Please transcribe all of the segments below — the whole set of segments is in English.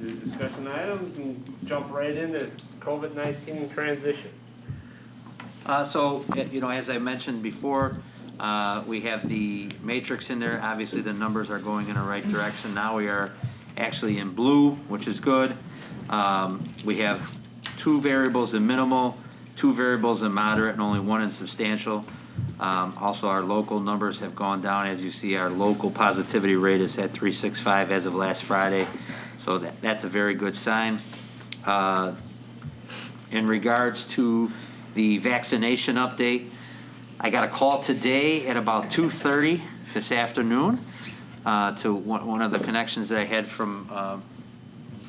the discussion items and jump right into COVID-19 transition. So, as I mentioned before, we have the matrix in there. Obviously, the numbers are going in the right direction. Now we are actually in blue, which is good. We have 2 variables in minimal, 2 variables in moderate, and only 1 in substantial. Also, our local numbers have gone down. As you see, our local positivity rate is at 365 as of last Friday. So that's a very good sign. In regards to the vaccination update, I got a call today at about 2:30 this afternoon to one of the connections that I had from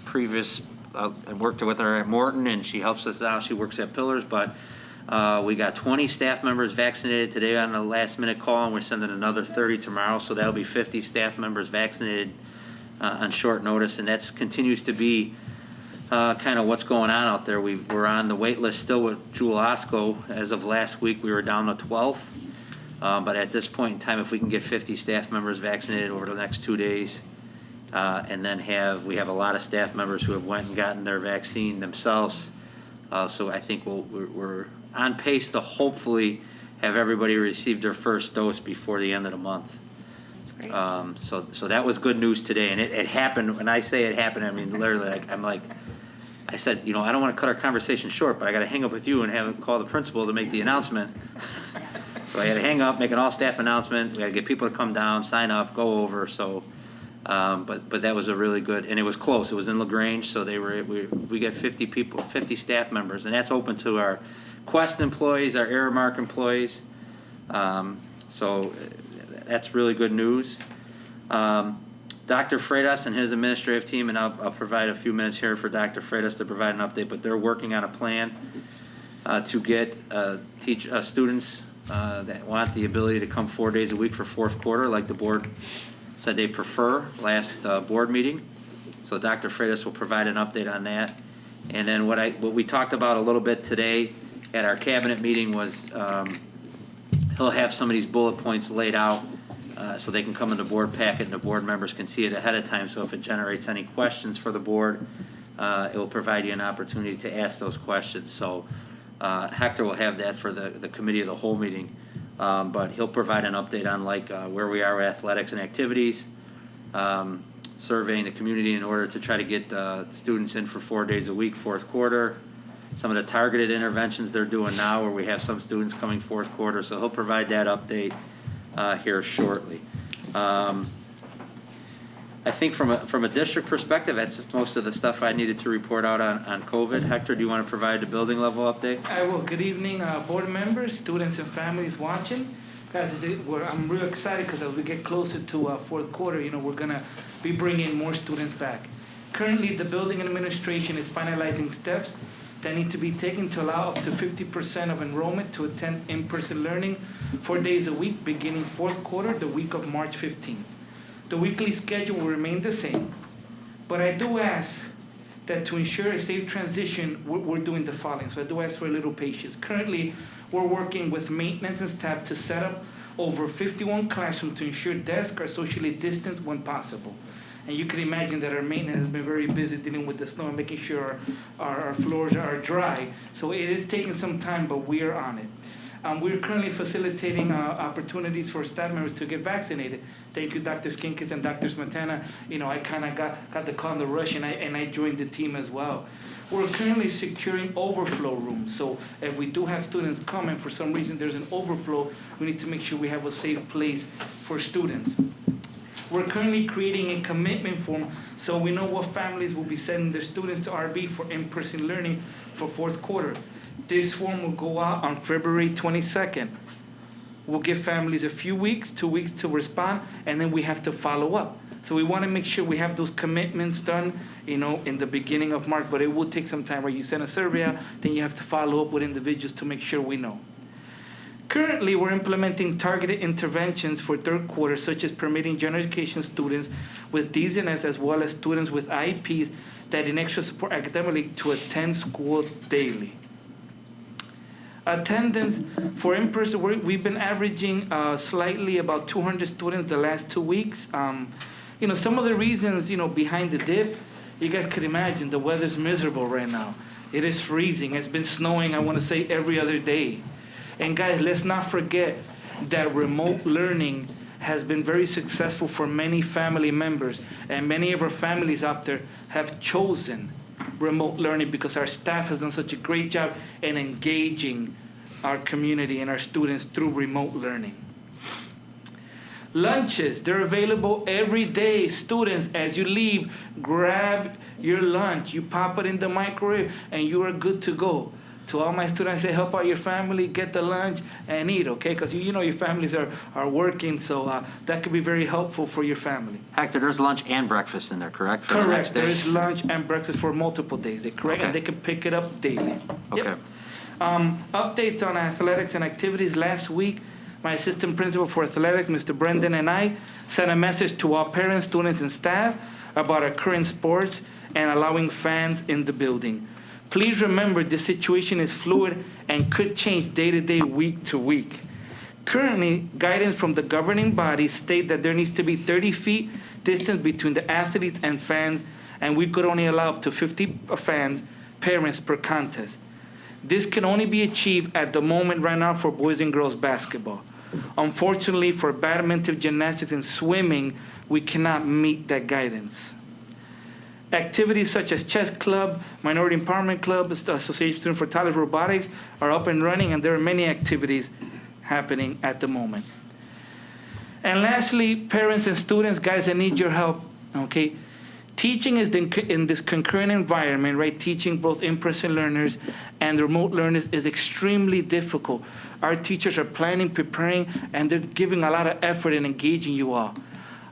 previous. I worked with her at Morton, and she helps us out. She works at Pillars, but we got 20 staff members vaccinated today on a last-minute call, and we're sending another 30 tomorrow, so that'll be 50 staff members vaccinated on short notice, and that continues to be kind of what's going on out there. We're on the wait list still with Jewel Osco. As of last week, we were down to 12th. But at this point in time, if we can get 50 staff members vaccinated over the next 2 days, and then we have a lot of staff members who have went and gotten their vaccine themselves. So I think we're on pace to hopefully have everybody receive their first dose before the end of the month. That's great. So that was good news today, and it happened. When I say it happened, I mean literally. I said, I don't want to cut our conversation short, but I got to hang up with you and call the principal to make the announcement. So I had to hang up, make an all-staff announcement. We had to get people to come down, sign up, go over. So, but that was a really good, and it was close. It was in LaGrange, so we got 50 people, 50 staff members, and that's open to our Quest employees, our Aramark employees. So that's really good news. Dr. Freitas and his administrative team, and I'll provide a few minutes here for Dr. Freitas to provide an update, but they're working on a plan to get teach students that want the ability to come 4 days a week for fourth quarter, like the board said they prefer last board meeting. So Dr. Freitas will provide an update on that. And then what we talked about a little bit today at our cabinet meeting was he'll have some of these bullet points laid out so they can come in the board packet and the board members can see it ahead of time. So if it generates any questions for the board, it will provide you an opportunity to ask those questions. So Hector will have that for the committee of the whole meeting, but he'll provide an update on where we are with athletics and activities, surveying the community in order to try to get students in for 4 days a week, fourth quarter, some of the targeted interventions they're doing now where we have some students coming fourth quarter. So he'll provide that update here shortly. I think from a district perspective, that's most of the stuff I needed to report out on COVID. Hector, do you want to provide the building level update? I will. Good evening, board members, students, and families watching. Guys, I'm real excited because as we get closer to fourth quarter, we're going to be bringing more students back. Currently, the building administration is finalizing steps that need to be taken to allow up to 50% of enrollment to attend in-person learning 4 days a week, beginning fourth quarter, the week of March 15th. The weekly schedule will remain the same, but I do ask that to ensure a safe transition, we're doing the following. So I do ask for a little patience. Currently, we're working with maintenance and staff to set up over 51 classrooms to ensure desks are socially distanced when possible. And you can imagine that our maintenance has been very busy dealing with the snow and making sure our floors are dry. So it is taking some time, but we are on it. We're currently facilitating opportunities for staff members to get vaccinated. Thank you, Dr. Skinkis and Dr. Smetana. I kind of got the call in the rush, and I joined the team as well. We're currently securing overflow rooms. So if we do have students come and for some reason there's an overflow, we need to make sure we have a safe place for students. We're currently creating a commitment form so we know what families will be sending their students to RB for in-person learning for fourth quarter. This form will go out on February 22nd. We'll give families a few weeks, 2 weeks to respond, and then we have to follow up. So we want to make sure we have those commitments done, in the beginning of March, but it will take some time, right? You send a survey out, then you have to follow up with individuals to make sure we know. Currently, we're implementing targeted interventions for third quarter, such as permitting general education students with DSNFs as well as students with IEPs that need extra support academically to attend school daily. Attendance for in-person work, we've been averaging slightly about 200 students the last 2 weeks. Some of the reasons, behind the dip, you guys could imagine the weather's miserable right now. It is freezing. It's been snowing, I want to say, every other day. And guys, let's not forget that remote learning has been very successful for many family members. And many of our families out there have chosen remote learning because our staff has done such a great job in engaging our community and our students through remote learning. Lunches, they're available every day. Students, as you leave, grab your lunch. You pop it in the microwave and you are good to go. To all my students, I say, help out your family, get the lunch and eat, okay? Because you know your families are working, so that could be very helpful for your family. Hector, there's lunch and breakfast in there, correct? For the next Correct. day? There is lunch and breakfast for multiple days. They correct, Okay. and they can pick it up daily. Okay. Yep. Updates on athletics and activities. Last week, my assistant principal for athletics, Mr. Brendan, and I sent a message to all parents, students, and staff about our current sports and allowing fans in the building. Please remember this situation is fluid and could change day to day, week to week. Currently, guidance from the governing body state that there needs to be 30 feet distance between the athletes and fans, and we could only allow up to 50 fans, parents per contest. This can only be achieved at the moment right now for boys and girls basketball. Unfortunately, for badminton, gymnastics, and swimming, we cannot meet that guidance. Activities such as chess club, minority empowerment club, Association Student for Talent Robotics are up and running, and there are many activities happening at the moment. And lastly, parents and students, guys, I need your help, okay? Teaching is in this concurrent environment, right? Teaching both in-person learners and remote learners is extremely difficult. Our teachers are planning, preparing, and they're giving a lot of effort in engaging you all.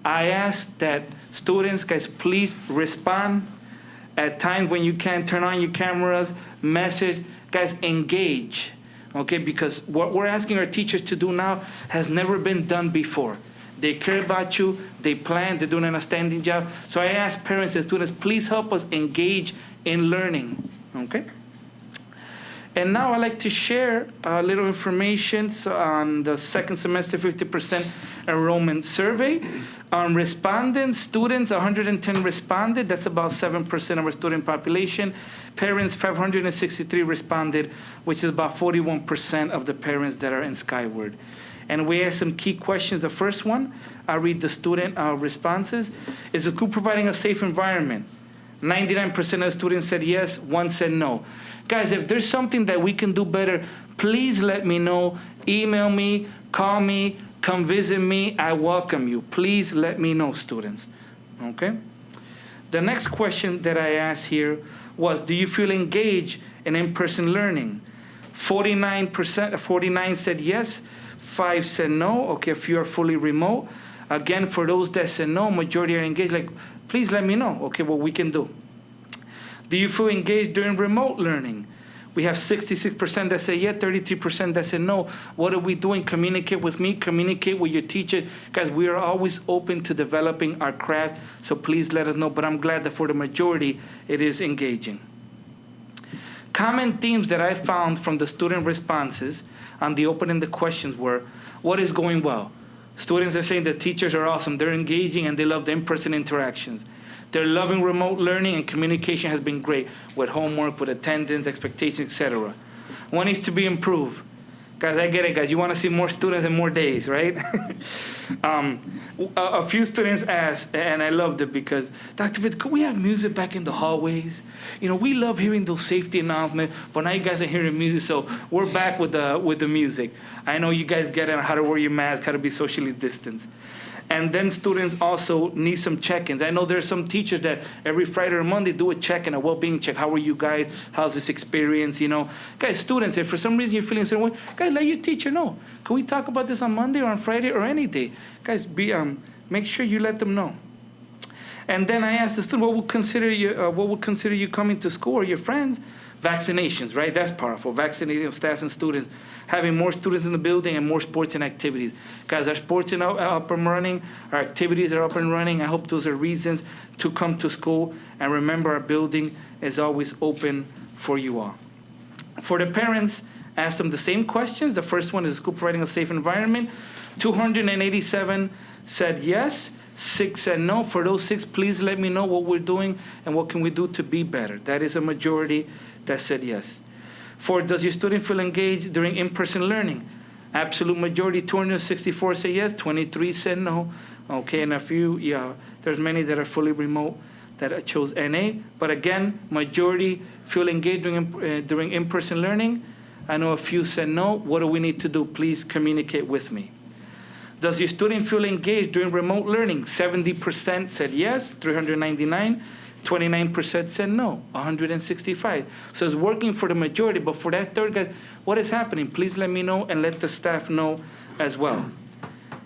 I ask that students, guys, please respond at times when you can. Turn on your cameras, message. Guys, engage, okay? Because what we're asking our teachers to do now has never been done before. They care about you, they plan, they're doing an outstanding job. So I ask parents and students, please help us engage in learning, okay? And now I'd like to share a little information on the second semester 50% enrollment survey. Respondents, students, 110 responded. That's about 7% of our student population. Parents, 563 responded, which is about 41% of the parents that are in Skyward. And we asked some key questions. The first one, I'll read the student responses. Is the school providing a safe environment? 99% of the students said yes, 1 said no. Guys, if there's something that we can do better, please let me know. Email me, call me, come visit me. I welcome you. Please let me know, students. Okay? The next question that I asked here was, do you feel engaged in-person learning? 49% said yes, 5 said no. Okay, if you are fully remote. Again, for those that said no, majority are engaged. Like, please let me know, okay, what we can do. Do you feel engaged during remote learning? We have 66% that say yeah, 33% that say no. What are we doing? Communicate with me, communicate with your teacher. Guys, we are always open to developing our craft, so please let us know. But I'm glad that for the majority, it is engaging. Common themes that I found from the student responses on the opening the questions were, what is going well? Students are saying the teachers are awesome. They're engaging and they love the in-person interactions. They're loving remote learning and communication has been great with homework, with attendance, expectations, etc. What needs to be improved? Guys, I get it, guys. You want to see more students and more days, right? A few students asked, and I loved it because, Dr. Fitz, could we have music back in the hallways? You know, we love hearing those safety announcements, but now you guys are hearing music, so we're back with the music. I know you guys get it on how to wear your mask, how to be socially distanced. And then students also need some check-ins. I know there's some teachers that every Friday or Monday do a check-in, a well-being check. How are you guys? How's this experience? You know, guys, students, if for some reason you're feeling a certain way, guys, let your teacher know. Can we talk about this on Monday or on Friday or any day? Guys, make sure you let them know. And then I asked the student, what would consider you coming to school or your friends? Vaccinations, right? That's powerful. Vaccinating of staff and students, having more students in the building and more sports and activities. Guys, our sports are up and running, our activities are up and running. I hope those are reasons to come to school. And remember, our building is always open for you all. For the parents, ask them the same questions. The first one is school providing a safe environment. 287 said yes. 6 said no. For those 6, please let me know what we're doing and what can we do to be better. That is a majority that said yes. 4, does your student feel engaged during in-person learning? Absolute majority, 264 say yes, 23 said no. Okay, and a few, there's many that are fully remote that chose NA. But again, majority feel engaged during in-person learning. I know a few said no. What do we need to do? Please communicate with me. Does your student feel engaged during remote learning? 70% said yes, 399. 29% said no, 165. So it's working for the majority, but for that third, guys, what is happening? Please let me know and let the staff know as well.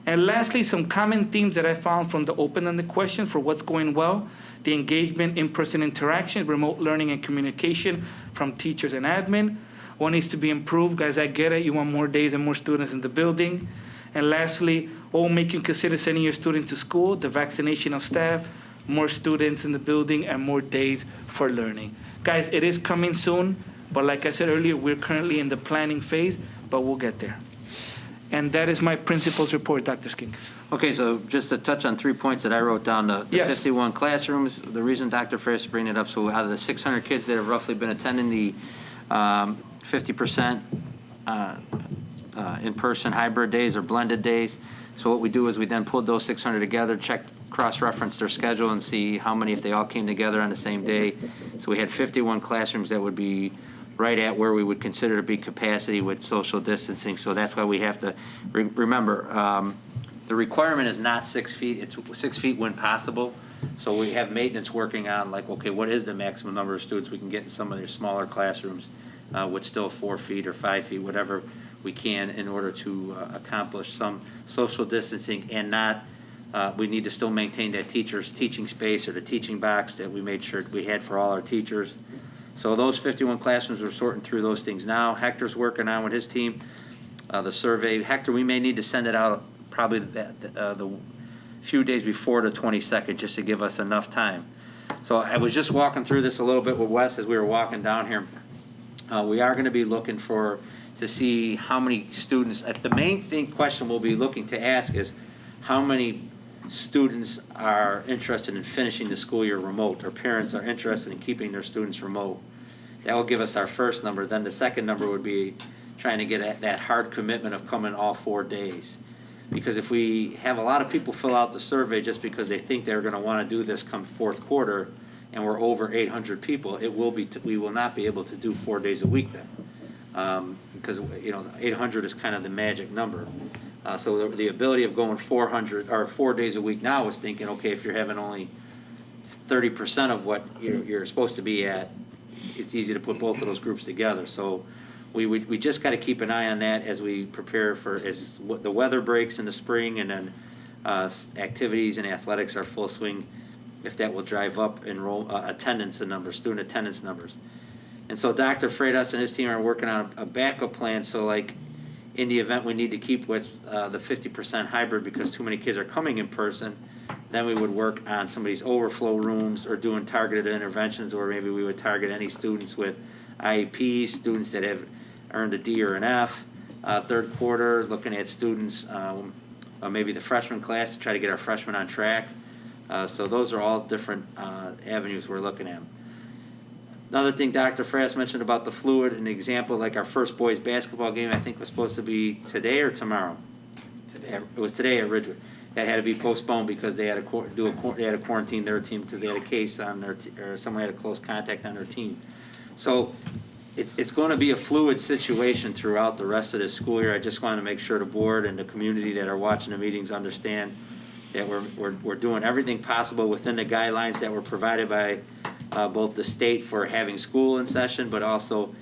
And lastly, some common themes that I found from the open-ended question for what's going well: the engagement, in-person interaction, remote learning, and communication from teachers and admin. What needs to be improved? Guys, I get it. You want more days and more students in the building. And lastly, make you consider sending your student to school, the vaccination of staff, more students in the building, and more days for learning. Guys, it is coming soon, but like I said earlier, we're currently in the planning phase, but we'll get there. And that is my principal's report, Dr. Skinkis. Okay, so just to touch on 3 points that I wrote down, the Yes. 51 classrooms, the reason Dr. Freitas bringing it up, so out of the 600 kids that have roughly been attending the 50% in-person hybrid days or blended days, so what we do is we then pulled those 600 together, cross-reference their schedule and see how many, if they all came together on the same day. So we had 51 classrooms that would be right at where we would consider to be capacity with social distancing. So that's why we have to remember, the requirement is not 6 feet. It's 6 feet when possible. So we have maintenance working on, like, okay, what is the maximum number of students we can get in some of their smaller classrooms with still 4 feet or 5 feet, whatever we can, in order to accomplish some social distancing and not we need to still maintain that teacher's teaching space or the teaching box that we made sure we had for all our teachers. So those 51 classrooms, we're sorting through those things now. Hector's working on with his team the survey. Hector, we may need to send it out probably the few days before the 22nd just to give us enough time. So I was just walking through this a little bit with Wes as we were walking down here. We are going to be looking to see how many students. The main question we'll be looking to ask is how many students are interested in finishing the school year remote, or parents are interested in keeping their students remote. That will give us our first number. Then the second number would be trying to get that hard commitment of coming all 4 days. Because if we have a lot of people fill out the survey just because they think they're going to want to do this come fourth quarter, and we're over 800 people, we will not be able to do 4 days a week then. Because 800 is kind of the magic number. So the ability of going 400 or 4 days a week now is thinking, okay, if you're having only 30% of what you're supposed to be at, it's easy to put both of those groups together. So we just got to keep an eye on that as we prepare for as the weather breaks in the spring, and then activities and athletics are full swing. If that will drive up attendance numbers, student attendance numbers. And so Dr. Freitas and his team are working on a backup plan. So like, in the event we need to keep with the 50% hybrid because too many kids are coming in person, then we would work on some of these overflow rooms or doing targeted interventions, or maybe we would target any students with IEPs, students that have earned a D or an F. Third quarter, looking at students, maybe the freshman class, to try to get our freshmen on track. So those are all different avenues we're looking at. Another thing Dr. Freitas mentioned about the fluid, an example like our first boys basketball game, I think was supposed to be today or tomorrow. Today. It was today at Ridgewood. That had to be postponed because they had to quarantine their team because they had a case on or someone had a close contact on their team. So it's going to be a fluid situation throughout the rest of this school year. I just want to make sure the board and the community that are watching the meetings understand that we're doing everything possible within the guidelines that were provided by both the state for having school in session, but also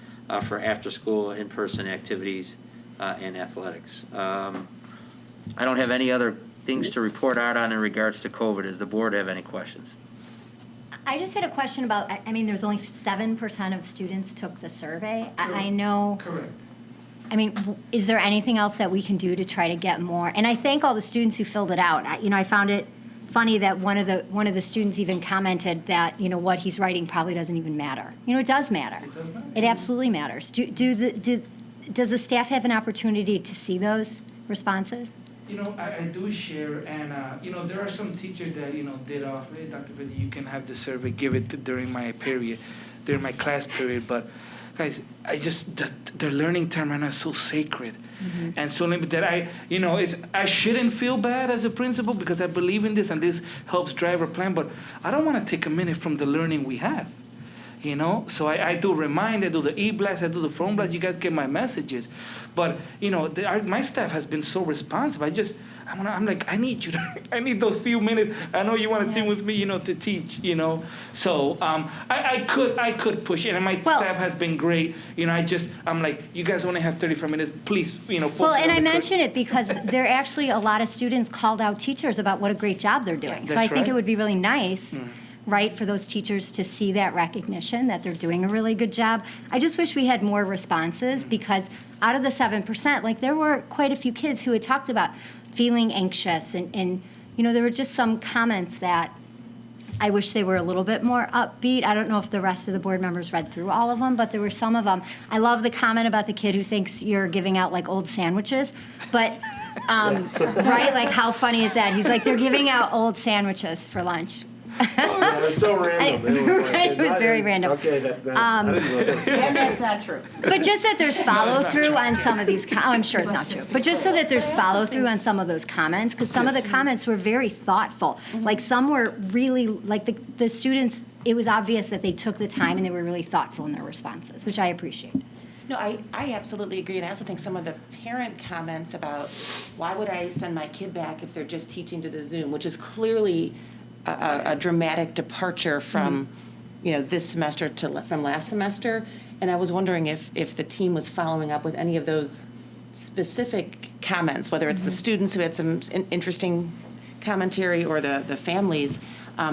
for after-school in-person activities and athletics. I don't have any other things to report out on in regards to COVID. Does the board have any questions? I just had a question about, I mean, there's only 7% of students took the survey. I know. Correct. I mean, is there anything else that we can do to try to get more? And I thank all the students who filled it out. I found it funny that one of the students even commented that what he's writing probably doesn't even matter. It does matter. It does matter. It absolutely matters. Does the staff have an opportunity to see those responses? You know, I do share, and you know, there are some teachers that, you know, did offer, hey, Dr. Betty, you can have the survey, give it during my period, during my class period, but guys, their learning time right now is so sacred, and so limited that you know, I shouldn't feel bad as a principal because I believe in this and this helps drive our plan, but I don't want to take a minute from the learning we have. You know, so I do remind, I do the e-blast, I do the phone blast. You guys get my messages, but you know, my staff has been so responsive. I'm like, I need you. I need those few minutes. I know you want to team with me, you know, to teach. You know, so I could push it, and my staff has been great. You know, I'm like, you guys only have 35 minutes. Please, you know. Well, and I mention it because there are actually a lot of students called out teachers about what a great job they're doing. So I think it would be really nice. Right, for those teachers to see that recognition that they're doing a really good job. I just wish we had more responses because out of the 7%, like there were quite a few kids who had talked about feeling anxious and you know, there were just some comments that I wish they were a little bit more upbeat. I don't know if the rest of the board members read through all of them, but there were some of them. I love the comment about the kid who thinks you're giving out like old sandwiches, but right, like how funny is that? He's like, they're giving out old sandwiches for lunch. Oh, yeah, it's so random. It was very random. Okay, that's not. I didn't know that. And that's not true. But just that there's follow through on some of these. I'm sure it's not true. But just so that there's follow through on some of those comments, because some of the comments were very thoughtful. Like some were really like the students. It was obvious that they took the time and they were really thoughtful in their responses, which I appreciate. No, I absolutely agree, and I also think some of the parent comments about why would I send my kid back if they're just teaching to the Zoom, which is clearly a dramatic departure from, you know, this semester from last semester. And I was wondering if the team was following up with any of those specific comments, whether it's the students who had some interesting commentary or the families,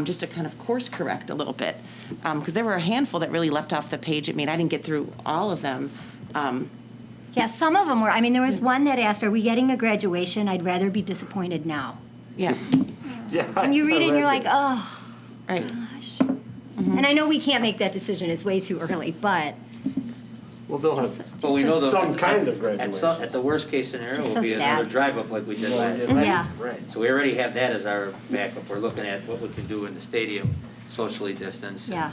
just to kind of course correct a little bit. Because there were a handful that really left off the page. I mean, I didn't get through all of them. Yeah, some of them were. I mean, there was one that asked, "Are we getting a graduation? I'd rather be disappointed now." Yeah. Yeah. And you read it and you're like, oh, Right. gosh. And I know we can't make that decision. It's way too early, but Well, they'll have. But we know Some kind of graduation. At the worst case scenario, Just will so be sad. another drive up like we did last year. Yeah. Right. So we already have that as our backup. We're looking at what we can do in the stadium, socially distanced. yeah.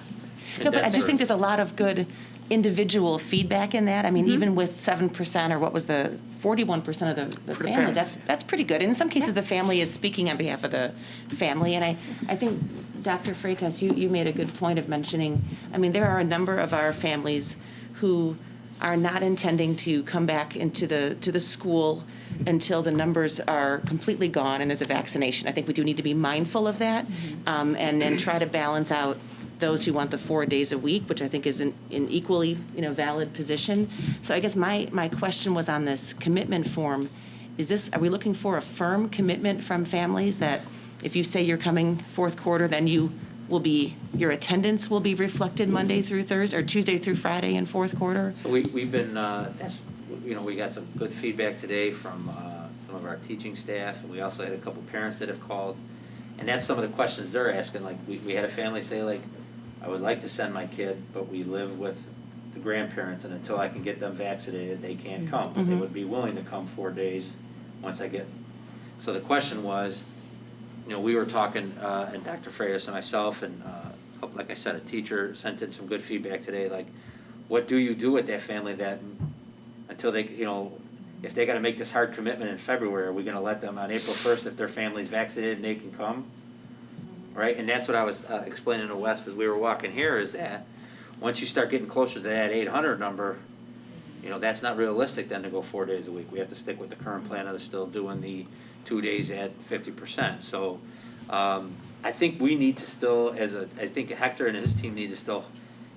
No, but I just think there's a lot of good individual feedback in that. I mean, even with 7% or what was the 41% of the For the families, parents. that's pretty good. In some cases, the family is speaking on behalf of the family. And I think, Dr. Freitas, you made a good point of mentioning, I mean, there are a number of our families who are not intending to come back into the school until the numbers are completely gone and there's a vaccination. I think we do need to be mindful of that and try to balance out those who want the 4 days a week, which I think is an equally valid position. So I guess my question was on this commitment form. Are we looking for a firm commitment from families that if you say you're coming fourth quarter, then your attendance will be reflected Monday through Thursday or Tuesday through Friday in fourth quarter? So we've been, we got some good feedback today from some of our teaching staff, and we also had a couple parents that have called, and that's some of the questions they're asking. Like we had a family say, like, I would like to send my kid, but we live with the grandparents, and until I can get them vaccinated, they can't come. But they would be willing to come 4 days once I get. So the question was, we were talking, and Dr. Freitas and myself, and like I said, a teacher sent in some good feedback today. Like, what do you do with that family that until they, if they got to make this hard commitment in February, are we going to let them on April 1st if their family's vaccinated and they can come? Right, and that's what I was explaining to Wes as we were walking here, is that once you start getting closer to that 800 number, that's not realistic then to go 4 days a week. We have to stick with the current plan of still doing the 2 days at 50%. So I think we need to still, I think Hector and his team need to still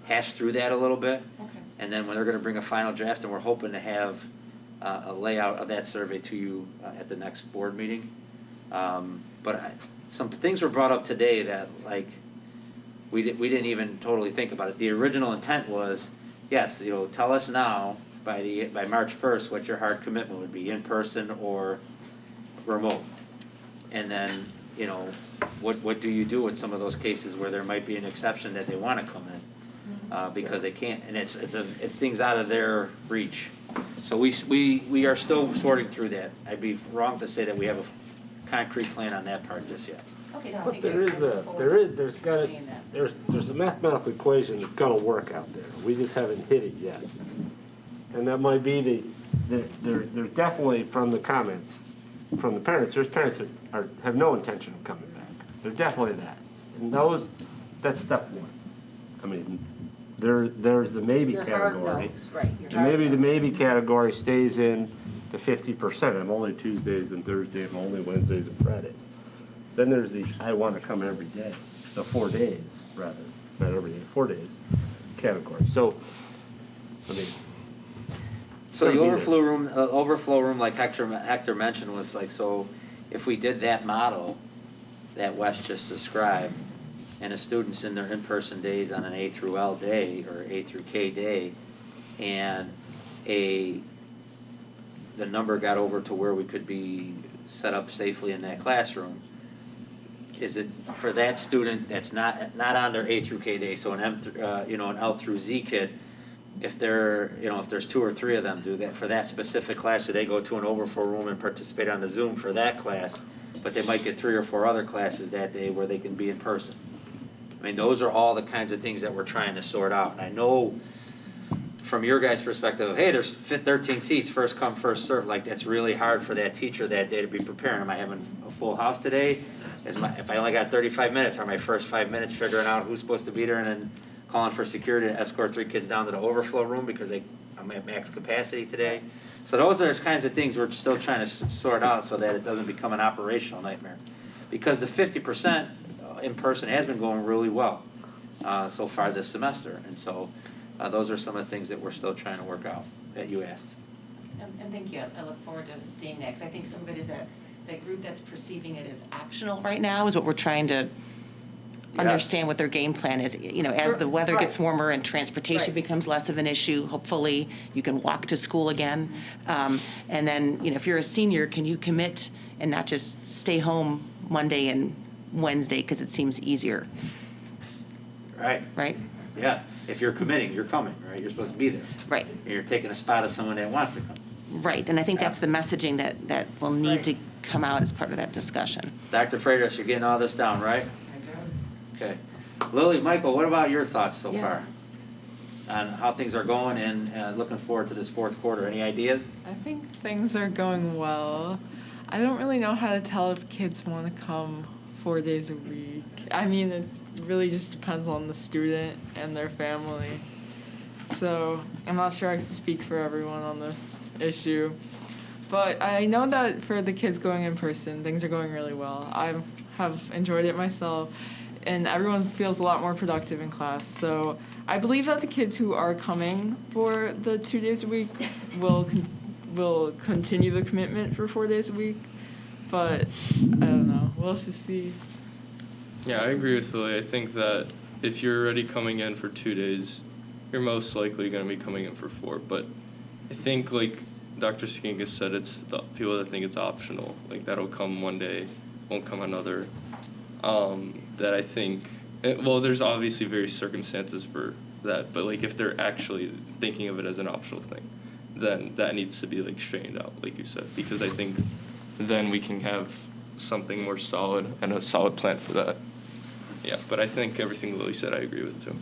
hash through that a little bit. Okay. And then when they're going to bring a final draft, and we're hoping to have a layout of that survey to you at the next board meeting. Some things were brought up today that, like, we didn't even totally think about it. The original intent was, yes, tell us now by March 1st what your hard commitment would be, in person or remote. And then, what do you do with some of those cases where there might be an exception that they want to come in because they can't, and it's things out of their reach. So we are still sorting through that. I'd be wrong to say that we have a concrete plan on that part just yet. Okay, no, I But think there you're- is there's gotta, saying that. there's a mathematical equation that's gonna work out there. We just haven't hit it yet. And that might be there's definitely from the comments, from the parents, there's parents that have no intention of coming back. There's definitely that. And that's step one. I mean, there's the maybe Your heart category. knows, right, your And heart maybe the knows. maybe category stays in the 50%. I'm only Tuesdays and Thursdays, I'm only Wednesdays and Fridays. Then there's the I want to come every day, the 4 days rather, not every day, 4 days category. So, I mean. So the Gotta be there. overflow room, like Hector mentioned, was like, so if we did that model that Wes just described, and the students in their in-person days on an A through L day, or A through K day, and the number got over to where we could be set up safely in that classroom, is it for that student that's not on their A through K day, so an L through Z kid, if there's 2 or 3 of them do that for that specific class, so they go to an overflow room and participate on the Zoom for that class, but they might get 3 or 4 other classes that day where they can be in person. I mean, those are all the kinds of things that we're trying to sort out. And I know from your guys' perspective, hey, there's 13 seats, first come, first serve. Like, that's really hard for that teacher that day to be preparing. Am I having a full house today? If I only got 35 minutes, are my first 5 minutes figuring out who's supposed to be there and then calling for security to escort 3 kids down to the overflow room because I'm at max capacity today? So those are the kinds of things we're still trying to sort out so that it doesn't become an operational nightmare. Because the 50% in person has been going really well so far this semester. And so those are some of the things that we're still trying to work out that you asked. And thank you. I look forward to seeing that, because I think some of it is that group that's perceiving it as optional right now is what we're trying to understand what their game plan is. You know, as the weather gets warmer and transportation Right. becomes less of an issue, hopefully you can walk to school again. And then, if you're a senior, can you commit and not just stay home Monday and Wednesday because it seems easier, Right. right? Yeah. If you're committing, you're coming, right? You're supposed to be there. Right. And you're taking a spot of someone that wants to come. Right, and I think that's the messaging that will need Right. to come out as part of that discussion. Dr. Freitas, you're getting all this down, right? Okay. Lily, Michael, what about your thoughts so far on how things are going and looking forward to this fourth quarter? Any ideas? I think things are going well. I don't really know how to tell if kids want to come 4 days a week. I mean, it really just depends on the student and their family. So I'm not sure I can speak for everyone on this issue. But I know that for the kids going in person, things are going really well. I have enjoyed it myself, and everyone feels a lot more productive in class. So I believe that the kids who are coming for the 2 days a week will continue the commitment for 4 days a week. But I don't know. We'll just see. Yeah, I agree with Lily. I think that if you're already coming in for 2 days, you're most likely going to be coming in for 4. But I think, like Dr. Skinkus said, it's the people that think it's optional. Like, that'll come one day, won't come another. That I think, well, there's obviously various circumstances for that, but like if they're actually thinking of it as an optional thing, then that needs to be like straightened out, like you said, because I think then we can have something more solid and a solid plan for that. Yeah, but I think everything Lily said I agree with too.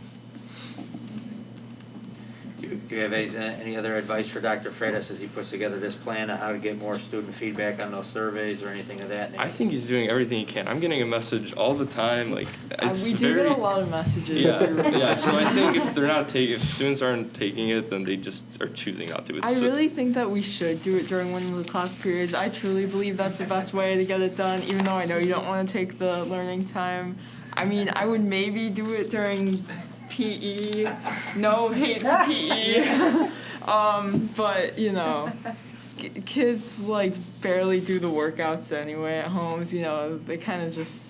Do you have any other advice for Dr. Freitas as he puts together this plan on how to get more student feedback on those surveys or anything of that nature? I think he's doing everything he can. I'm getting a message all the time. Like it's We do very, get a lot of messages. Yeah, through- yeah. So I think if students aren't taking it, then they just are choosing not to. I really think that we should do it during one of the class periods. I truly believe that's the best way to get it done, even though I know you don't want to take the learning time. I mean, I would maybe do it during PE. No hate to PE. But, kids, like, barely do the workouts anyway at homes. They kind of just,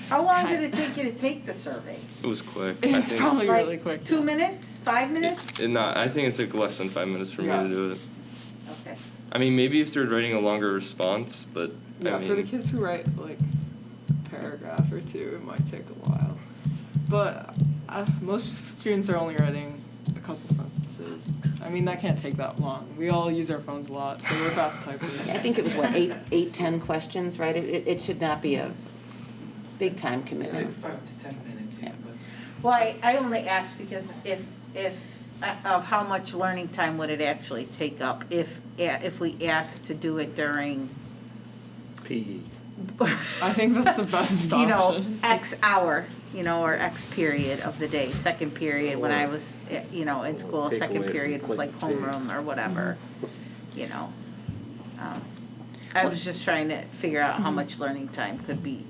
How long did it take you to take the survey? It was quick. It's probably Like really quick. 2 minutes, 5 minutes? I think it took less than 5 minutes for me to do it. Okay. I mean, maybe if they're writing a longer response, but Yeah, I mean, for the kids who write like a paragraph or two, it might take a while. But most students are only writing a couple sentences. I mean, that can't take that long. We all use our phones a lot, so we're fast typers. I think it was, what, 10 questions, right? It should not be a big time commitment. 5 to 10 minutes, yeah. But Well, I only asked because if of how much learning time would it actually take up if we asked to do it during, PE. I think that's the best you know, option. X hour, you know, or X period of the day. Second period, when I was, you know, in school, take second away period was like like homeroom or whatever, you know. I was just trying to figure out how much learning time could be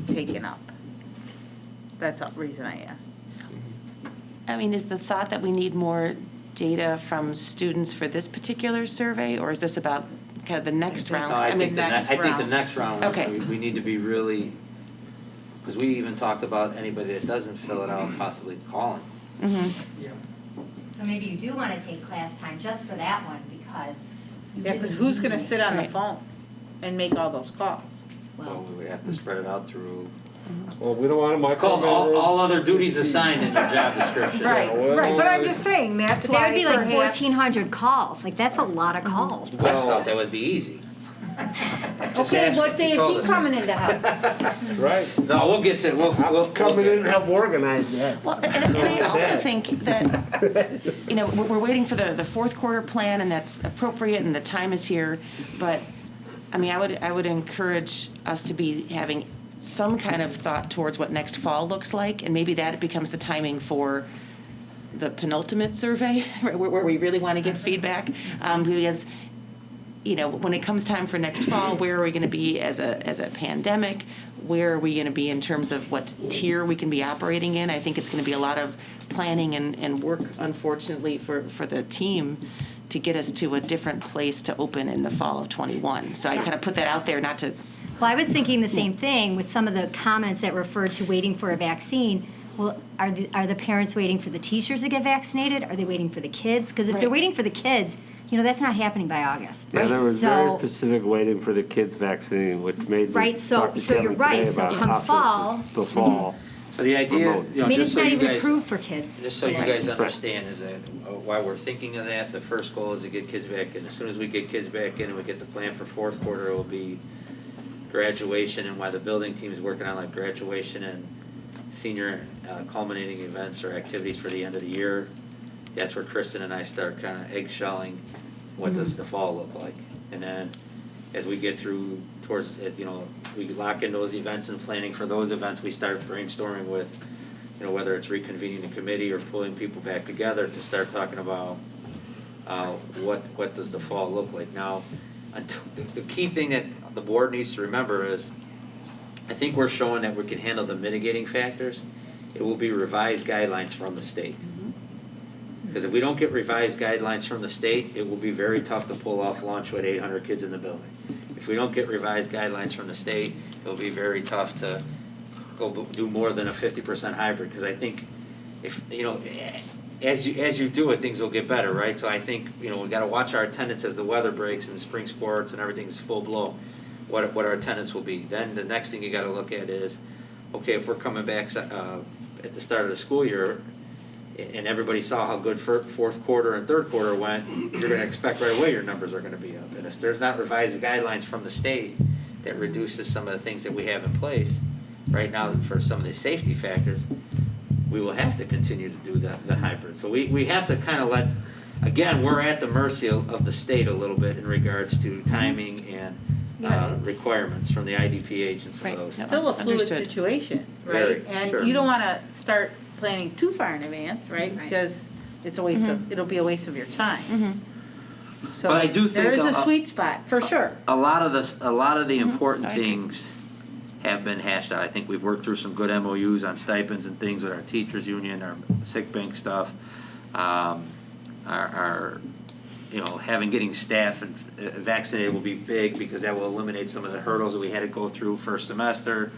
taken up. That's the reason I asked. I mean, is the thought that we need more data from students for this particular survey, or is this about kind of the next round? No, I think next the round. next round, Okay. we need to be really, because we even talked about anybody that doesn't fill it out possibly calling. Mm-hmm. yeah. So maybe you do want to take class time just for that one because. Yeah, because who's gonna sit on the Right. phone and make all those calls? Well, we would have to spread it out through, Well, we don't want to it's called all other duties assigned in your job description. Right, well, right, but I'm just saying, that's But that why would be like perhaps- 1,400 calls. Like, that's a lot of calls. Wes thought that would be easy. Just Okay, ask what him. day told is he us. coming into help? Right. No, we'll get to, we'll Coming get- in and help organize that. Well, and I also think that, you know, we're waiting for the fourth quarter plan, and that's appropriate, and the time is here. But, I mean, I would encourage us to be having some kind of thought towards what next fall looks like, and maybe that becomes the timing for the penultimate survey, where we really want to get feedback. Because, you know, when it comes time for next fall, where are we going to be as a pandemic? Where are we going to be in terms of what tier we can be operating in? I think it's going to be a lot of planning and work, unfortunately, for the team to get us to a different place to open in the fall of 21. So I kind of put that out there, not to. Well, I was thinking the same thing with some of the comments that referred to waiting for a vaccine. Well, are the parents waiting for the teachers to get vaccinated? Are they waiting for the kids? Because if they're Right. waiting for the kids, you know, that's not happening by August. Yeah, there was very So, specific waiting for the kids vaccine, which made me Right, so- talk to so you're Kevin right. today So about come options fall- for the fall. So the idea, Remotes. you I know, mean, just it's so not you even guys, approved for kids. just so you Right. guys understand is that why we're thinking of that, the first goal is to get kids back in. As soon as we get kids back in and we get the plan for fourth quarter, it will be graduation, and why the building team is working on like graduation and senior culminating events or activities for the end of the year. That's where Kristen and I start kind of eggshelling what does the fall look like. And then as we get through towards, you know, we lock in those events and planning for those events, we start brainstorming with, you know, whether it's reconvening the committee or pulling people back together to start talking about what does the fall look like. Now, the key thing that the board needs to remember is, I think we're showing that we can handle the mitigating factors. It will be revised guidelines from the state. Because if we don't get revised guidelines from the state, it will be very tough to pull off lunch with 800 kids in the building. If we don't get revised guidelines from the state, it'll be very tough to go do more than a 50% hybrid. Because I think if, you know, as you do it, things will get better, right? So I think, you know, we got to watch our attendance as the weather breaks and spring sports and everything's full blow, what our attendance will be. Then the next thing you got to look at is, okay, if we're coming back at the start of the school year, and everybody saw how good fourth quarter and third quarter went, you're going to expect right away your numbers are going to be up. And if there's not revised guidelines from the state that reduces some of the things that we have in place right now for some of the safety factors, we will have to continue to do the hybrid. So we have to kind of again, we're at the mercy of the state a little bit in regards to timing and Yeah, it's- requirements from the IDPH and some Right. of those. Yep. Still a fluid Understood. situation, Very, right? And sure. you don't want to start planning too far in advance, right? Right. Because it's a waste of, it'll be a waste of your time. Mm-hmm. So But I do there think is a sweet spot, for sure. A lot of the important I agree. things have been hashed out. I think we've worked through some good MOUs on stipends and things with our teachers union, our sick bank stuff. Our you know, getting staff and vaccinated will be big because that will eliminate some of the hurdles that we had to go through first semester.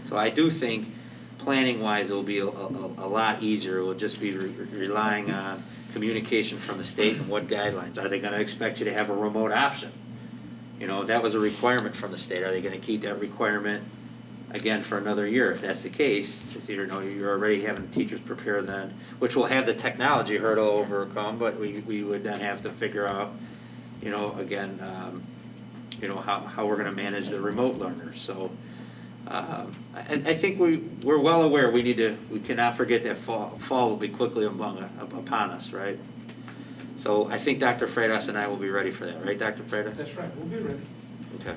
So I do think planning wise it will be a lot easier. It will just be relying on communication from the state and what guidelines. Are they going to expect you to have a remote option? You know, that was a requirement from the state. Are they going to keep that requirement again for another year. If that's the case, you know, you're already having teachers prepare then, which will have the technology hurdle overcome, but we would then have to figure out, you know, again, you know, how we're going to manage the remote learners. So I think we're well aware we cannot forget that fall will be quickly upon us, right? So I think Dr. Freitas and I will be ready for that, right, Dr. Freitas? That's right, we'll be ready. Okay.